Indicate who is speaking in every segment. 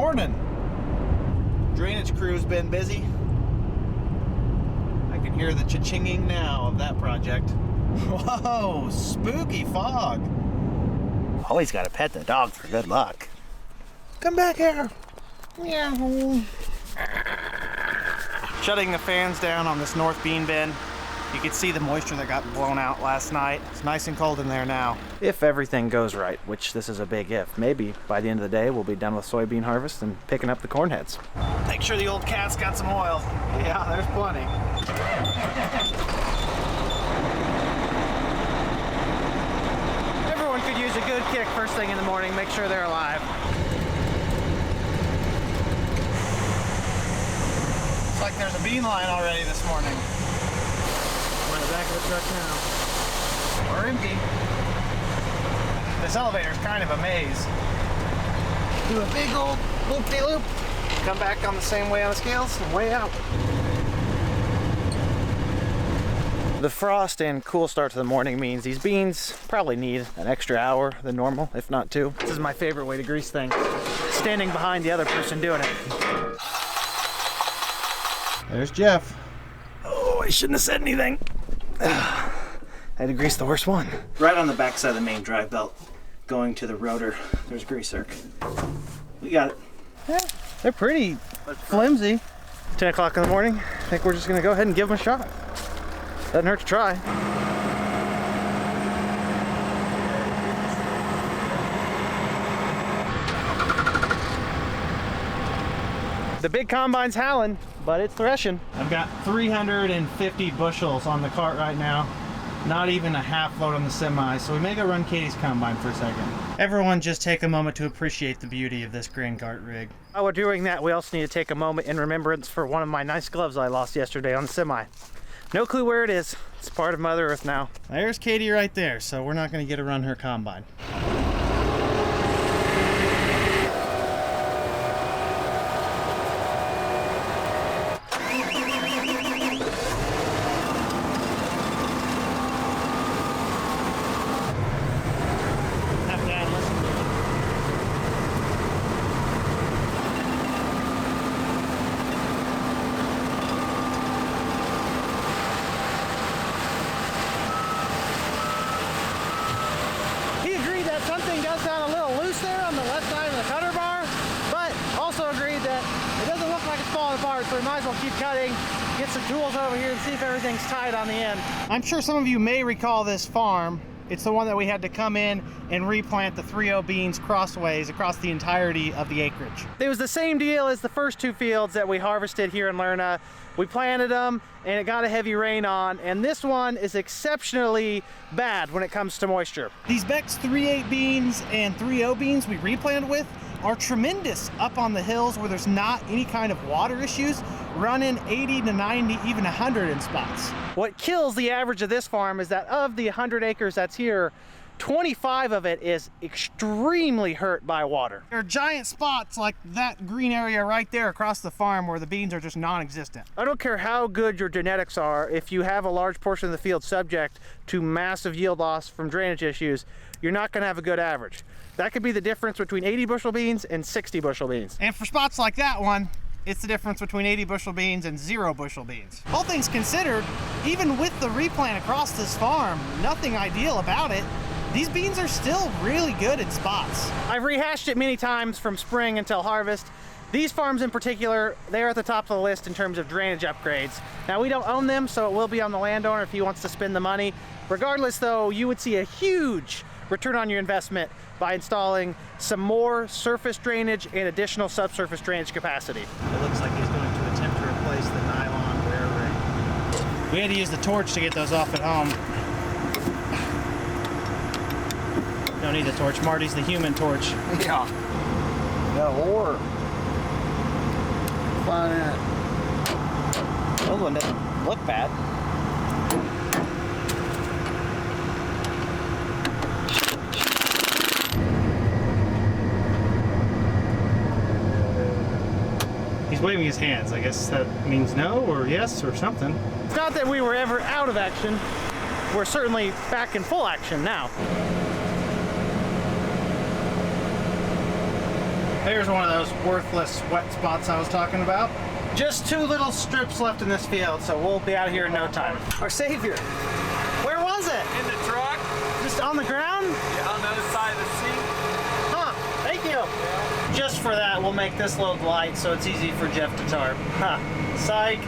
Speaker 1: morning. Drainage crew's been busy. I can hear the cha-chinging now of that project. Whoa, spooky fog. Always gotta pet the dog for good luck. Come back here. Meow. Shutting the fans down on this north bean bin. You can see the moisture that got blown out last night. It's nice and cold in there now. If everything goes right, which this is a big if, maybe by the end of the day we'll be done with soybean harvest and picking up the corn heads. Make sure the old cat's got some oil. Yeah, there's plenty. Everyone could use a good kick first thing in the morning, make sure they're alive. Looks like there's a bean line already this morning. We're in the back of the truck now. We're empty. This elevator's kind of a maze. Do a big old loop-de-loop, come back on the same way on the scales, and way out. The frost and cool start to the morning means these beans probably need an extra hour than normal, if not 2. This is my favorite way to grease things. Standing behind the other person doing it. There's Jeff. Oh, I shouldn't have said anything. I had to grease the worst one. Right on the back side of the main drive belt, going to the rotor, there's grease zerk. We got it. Yeah, they're pretty flimsy. 10 o'clock in the morning. I think we're just gonna go ahead and give them a shot. Doesn't hurt to try. The big combine's howling, but it's threshing. I've got 350 bushels on the cart right now. Not even a half load on the semi, so we may go run Katie's combine for a second. Everyone just take a moment to appreciate the beauty of this grain cart rig. While we're doing that, we also need to take a moment in remembrance for one of my nice gloves I lost yesterday on the semi. No clue where it is. It's part of Mother Earth now. There's Katie right there, so we're not gonna get to run her combine. So we might as well keep cutting, get some tools over here and see if everything's tight on the end. I'm sure some of you may recall this farm. It's the one that we had to come in and replant the 3-0 beans crossways across the entirety of the acreage. It was the same deal as the first 2 fields that we harvested here in Lerna. We planted them and it got a heavy rain on, and this one is exceptionally bad when it comes to moisture. These Beck's 3-8 beans and 3-0 beans we replanted with are tremendous up on the hills where there's not any kind of water issues, running 80 to 90, even 100 in spots. What kills the average of this farm is that of the 100 acres that's here, 25 of it is extremely hurt by water. There are giant spots like that green area right there across the farm where the beans are just non-existent. I don't care how good your genetics are, if you have a large portion of the field subject to massive yield loss from drainage issues, you're not gonna have a good average. That could be the difference between 80 bushel beans and 60 bushel beans. And for spots like that one, it's the difference between 80 bushel beans and 0 bushel beans. All things considered, even with the replant across this farm, nothing ideal about it, these beans are still really good in spots. I've rehashed it many times from spring until harvest. These farms in particular, they're at the top of the list in terms of drainage upgrades. Now, we don't own them, so it will be on the landowner if he wants to spend the money. Regardless though, you would see a huge return on your investment by installing some more surface drainage and additional subsurface drainage capacity. It looks like he's going to attempt to replace the nylon wear ring. We had to use the torch to get those off at home. Don't need the torch. Marty's the human torch. Yeah. Got a whore. Fine at. That one doesn't look bad. He's waving his hands. I guess that means no or yes or something. It's not that we were ever out of action. We're certainly back in full action now. There's one of those worthless wet spots I was talking about. Just 2 little strips left in this field, so we'll be out of here in no time. Our savior. Where was it?
Speaker 2: In the truck.
Speaker 1: Just on the ground?
Speaker 2: Yeah, on the other side of the seat.
Speaker 1: Huh, thank you. Yeah. Just for that, we'll make this load light so it's easy for Jeff to tarp. Huh, psych.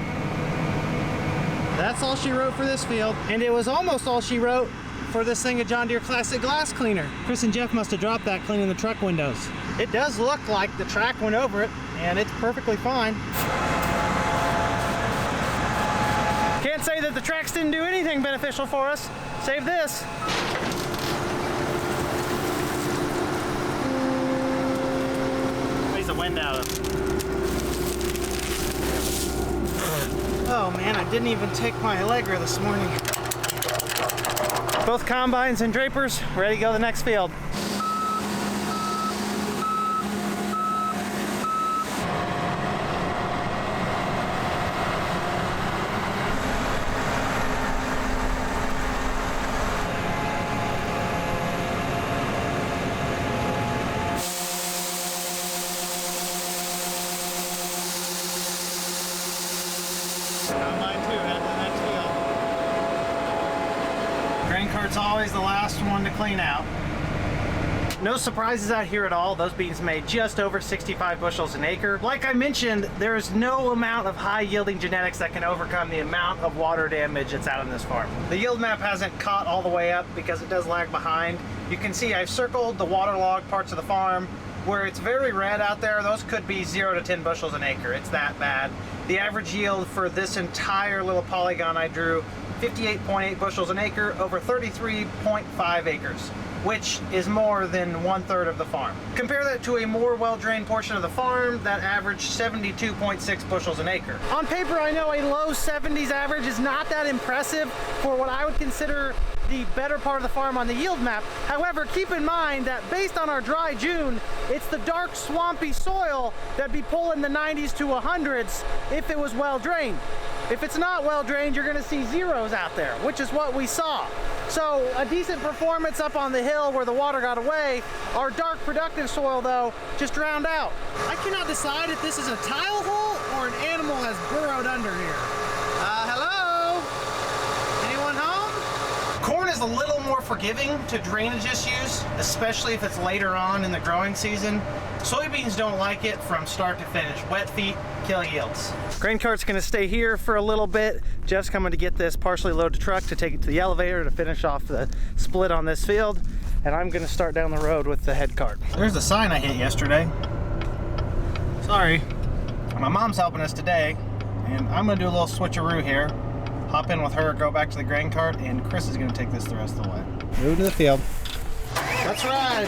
Speaker 1: That's all she wrote for this field. And it was almost all she wrote for this thing of John Deere Classic Glass Cleaner. Chris and Jeff must have dropped that cleaning the truck windows. It does look like the track went over it, and it's perfectly fine. Can't say that the tracks didn't do anything beneficial for us. Save this. Squeeze the wind out of it. Oh man, I didn't even take my Allegra this morning. Both combines and drapers ready to go to the next field. Grain cart's always the last one to clean out. No surprises out here at all. Those beans made just over 65 bushels an acre. Like I mentioned, there is no amount of high yielding genetics that can overcome the amount of water damage that's out on this farm. The yield map hasn't caught all the way up because it does lag behind. You can see I've circled the waterlogged parts of the farm where it's very red out there. Those could be 0 to 10 bushels an acre. It's that bad. The average yield for this entire little polygon I drew, 58.8 bushels an acre over 33.5 acres, which is more than 1/3 of the farm. Compare that to a more well-drained portion of the farm that averaged 72.6 bushels an acre. On paper, I know a low 70s average is not that impressive for what I would consider the better part of the farm on the yield map. However, keep in mind that based on our dry June, it's the dark swampy soil that'd be pulling the 90s to 100s if it was well drained. If it's not well drained, you're gonna see zeros out there, which is what we saw. So a decent performance up on the hill where the water got away. Our dark productive soil though, just drowned out. I cannot decide if this is a tile hole or an animal has burrowed under here. Hello? Anyone home? Corn is a little more forgiving to drainage issues, especially if it's later on in the growing season. Soybeans don't like it from start to finish. Wet feet kill yields. Grain cart's gonna stay here for a little bit. Jeff's coming to get this partially loaded truck to take it to the elevator to finish off the split on this field. And I'm gonna start down the road with the head cart. There's the sign I hit yesterday. Sorry. My mom's helping us today, and I'm gonna do a little switcheroo here. Hop in with her, go back to the grain cart, and Chris is gonna take this the rest of the way. Move to the field. Let's ride.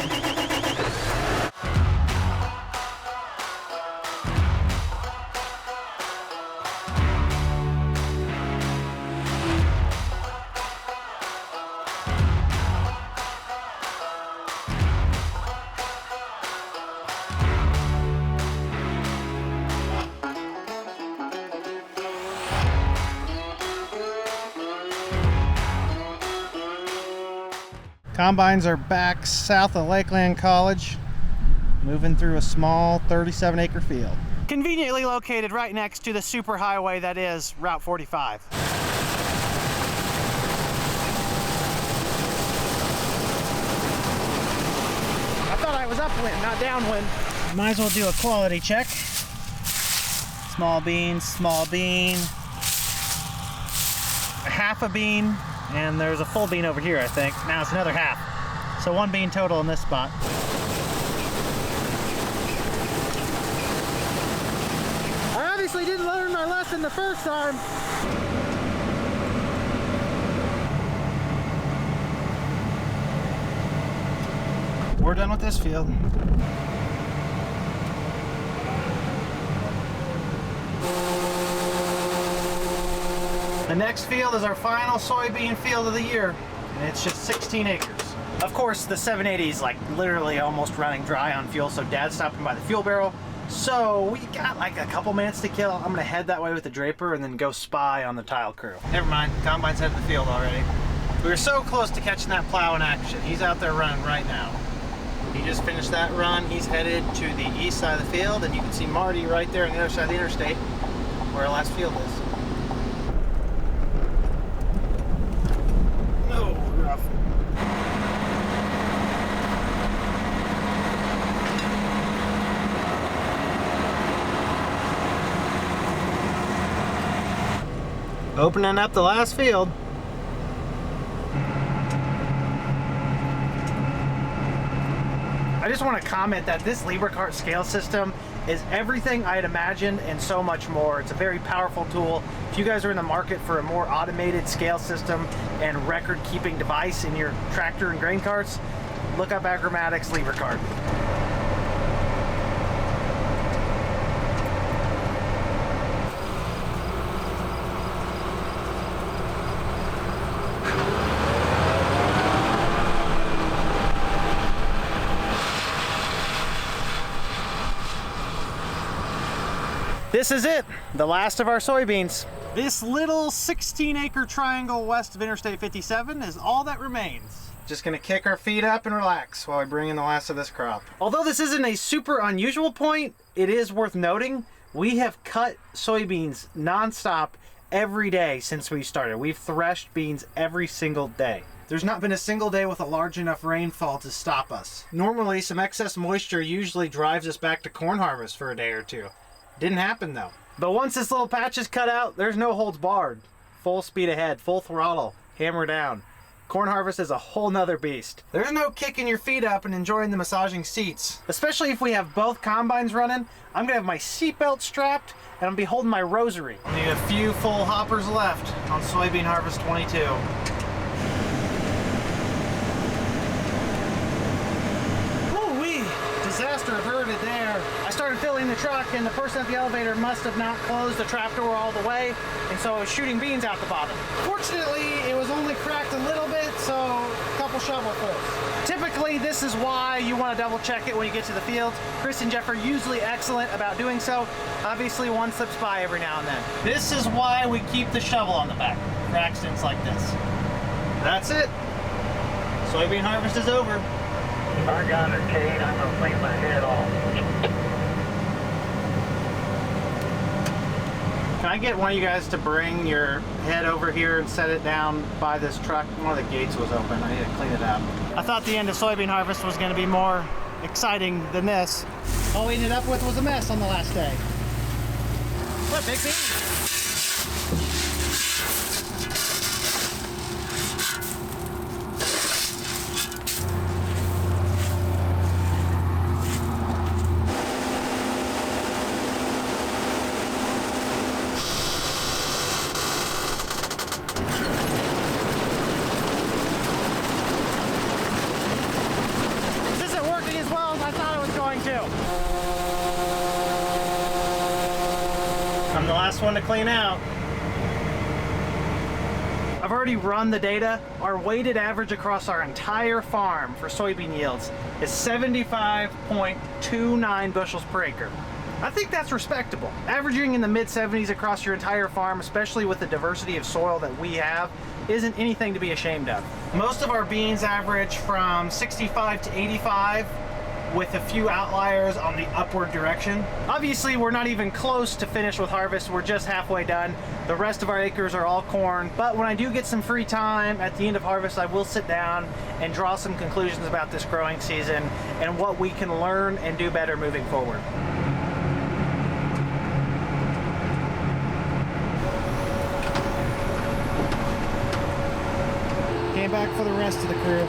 Speaker 1: Combines are back south of Lakeland College, moving through a small 37-acre field. Conveniently located right next to the superhighway that is Route 45. I thought I was upwind, not downwind. Might as well do a quality check. Small bean, a half a bean, and there's a full bean over here, I think. Now it's another half. So 1 bean total in this spot. I obviously didn't learn my lesson the first time. We're done with this field. The next field is our final soybean field of the year, and it's just 16 acres. Of course, the 780 is like literally almost running dry on fuel, so Dad's stopping by the fuel barrel. So we got like a couple minutes to kill. I'm gonna head that way with the draper and then go spy on the tile crew. Never mind, combine's headed to the field already. We were so close to catching that plow in action. He's out there running right now. He just finished that run. He's headed to the east side of the field, and you can see Marty right there on the other side of the interstate where our last field is. No, rough. Opening up the last field. I just want to comment that this LibreCart scale system is everything I'd imagined and so much more. It's a very powerful tool. If you guys are in the market for a more automated scale system and record-keeping device in your tractor and grain carts, look up Agromatics LibreCart. This is it, the last of our soybeans. This little 16-acre triangle west of Interstate 57 is all that remains. Just gonna kick our feet up and relax while I bring in the last of this crop. Although this isn't a super unusual point, it is worth noting we have cut soybeans nonstop every day since we started. We've threshed beans every single day. There's not been a single day with a large enough rainfall to stop us. Normally, some excess moisture usually drives us back to corn harvest for a day or two. Didn't happen though. But once this little patch is cut out, there's no holds barred. Full speed ahead, full throttle, hammer down. Corn harvest is a whole nother beast. There's no kicking your feet up and enjoying the massaging seats. Especially if we have both combines running, I'm gonna have my seatbelt strapped and I'm gonna be holding my rosary. Only a few full hoppers left on soybean harvest 22. Disaster averted there. I started filling the truck and the person at the elevator must have not closed the trap door all the way, and so I was shooting beans out the bottom. Fortunately, it was only cracked a little bit, so a couple shovelfuls. Typically, this is why you want to double check it when you get to the field. Chris and Jeff are usually excellent about doing so. Obviously, one slips by every now and then. This is why we keep the shovel on the back for accidents like this. That's it. Soybean harvest is over.
Speaker 3: I got it, Kate. I'm going to clean my head off.
Speaker 1: Can I get one of you guys to bring your head over here and set it down by this truck? One of the gates was open. I need to clean it up. I thought the end of soybean harvest was going to be more exciting than this. All we ended up with was a mess on the last day. What, big bean? I'm the last one to clean out. I've already run the data. Our weighted average across our entire farm for soybean yields is 75.29 bushels per acre. I think that's respectable. Averaging in the mid-70s across your entire farm, especially with the diversity of soil that we have, isn't anything to be ashamed of. Most of our beans average from 65 to 85, with a few outliers on the upward direction. Obviously, we're not even close to finished with harvest. We're just halfway done. The rest of our acres are all corn. But when I do get some free time at the end of harvest, I will sit down and draw some conclusions about this growing season and what we can learn and do better moving forward. Came back for the rest of the crew.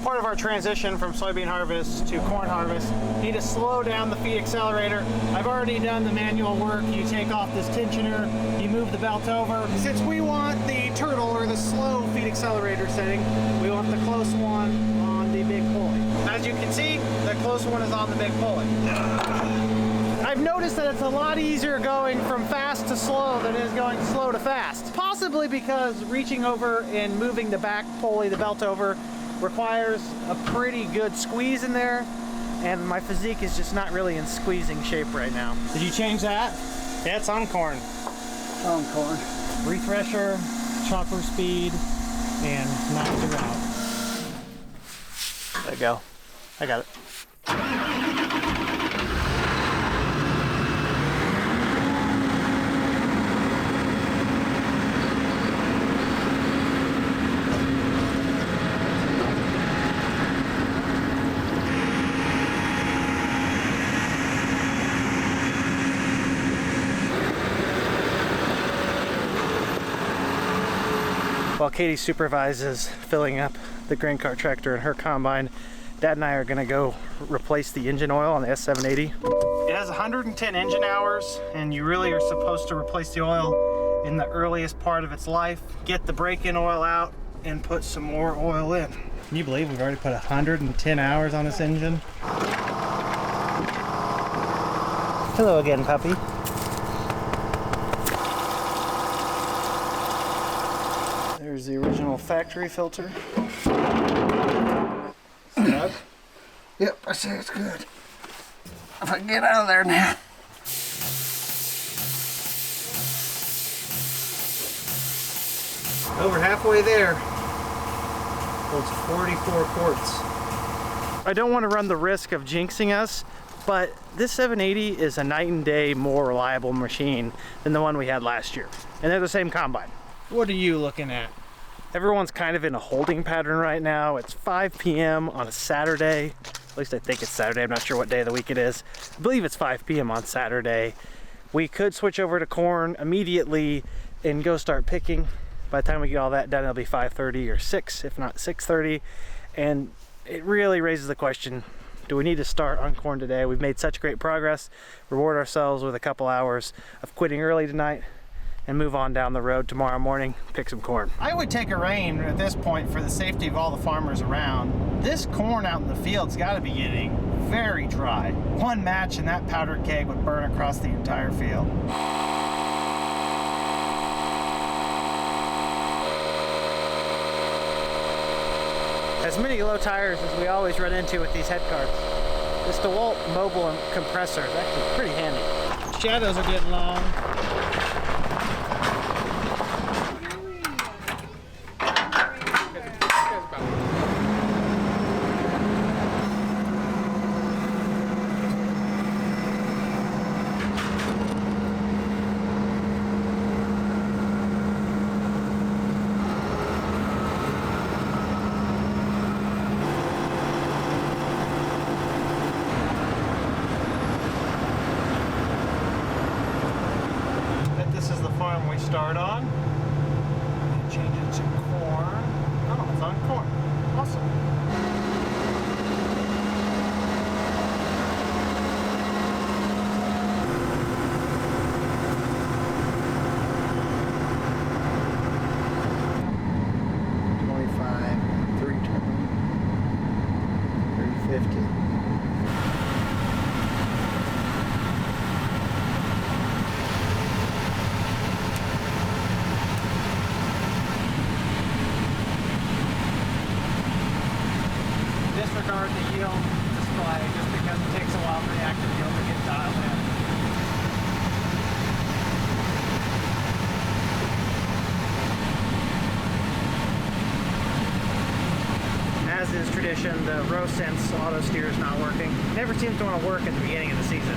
Speaker 1: Part of our transition from soybean harvest to corn harvest, you need to slow down the feed accelerator. I've already done the manual work. You take off this tensioner, you move the belt over. Since we want the turtle or the slow feed accelerator setting, we want the close one on the big pulley. As you can see, the close one is on the big pulley. I've noticed that it's a lot easier going from fast to slow than it is going slow to fast. Possibly because reaching over and moving the back pulley, the belt over, requires a pretty good squeeze in there. and my physique is just not really in squeezing shape right now. Did you change that? Yeah, it's on corn.
Speaker 4: On corn.
Speaker 1: Refresher, chopper speed, and knobs are out. There you go. I got it. While Katie supervises filling up the grain cart tractor in her combine, Dad and I are gonna go replace the engine oil on the S780. It has 110 engine hours, and you really are supposed to replace the oil in the earliest part of its life, get the break-in oil out, and put some more oil in. Can you believe we've already put 110 hours on this engine? Hello again, puppy. There's the original factory filter.
Speaker 4: Good? Yep, I say it's good. If I can get out of there now.
Speaker 1: Over halfway there. Holds 44 quarts. I don't want to run the risk of jinxing us, but this 780 is a night and day more reliable machine than the one we had last year. And they're the same combine. What are you looking at? Everyone's kind of in a holding pattern right now. It's 5 p.m. on a Saturday. At least I think it's Saturday. I'm not sure what day of the week it is. I believe it's 5 p.m. on Saturday. We could switch over to corn immediately and go start picking. By the time we get all that done, it'll be 5:30 or 6, if not 6:30. And it really raises the question, do we need to start on corn today? We've made such great progress. Reward ourselves with a couple hours of quitting early tonight and move on down the road tomorrow morning, pick some corn. I would take a rain at this point for the safety of all the farmers around. This corn out in the field's gotta be getting very dry. One match and that powder keg would burn across the entire field. As many low tires as we always run into with these head carts, this DeWalt mobile compressor is actually pretty handy. Shadows are getting long. We start on and change it to corn. Oh, it's on corn. Awesome. $25, $3.20, $3.50. Disregard the yield display just because it takes a while for the active yield to get dialed in. As is tradition, the row sense auto steer is not working. Never seems to want to work at the beginning of the season.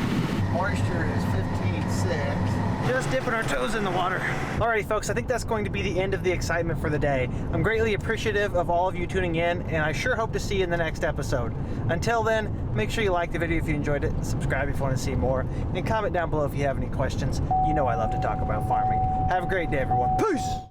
Speaker 4: Moisture is 15.6.
Speaker 1: Just dipping our toes in the water. Alrighty folks, I think that's going to be the end of the excitement for the day. I'm greatly appreciative of all of you tuning in, and I sure hope to see you in the next episode. Until then, make sure you like the video if you enjoyed it, subscribe if you want to see more, and comment down below if you have any questions. You know I love to talk about farming. Have a great day, everyone. Peace!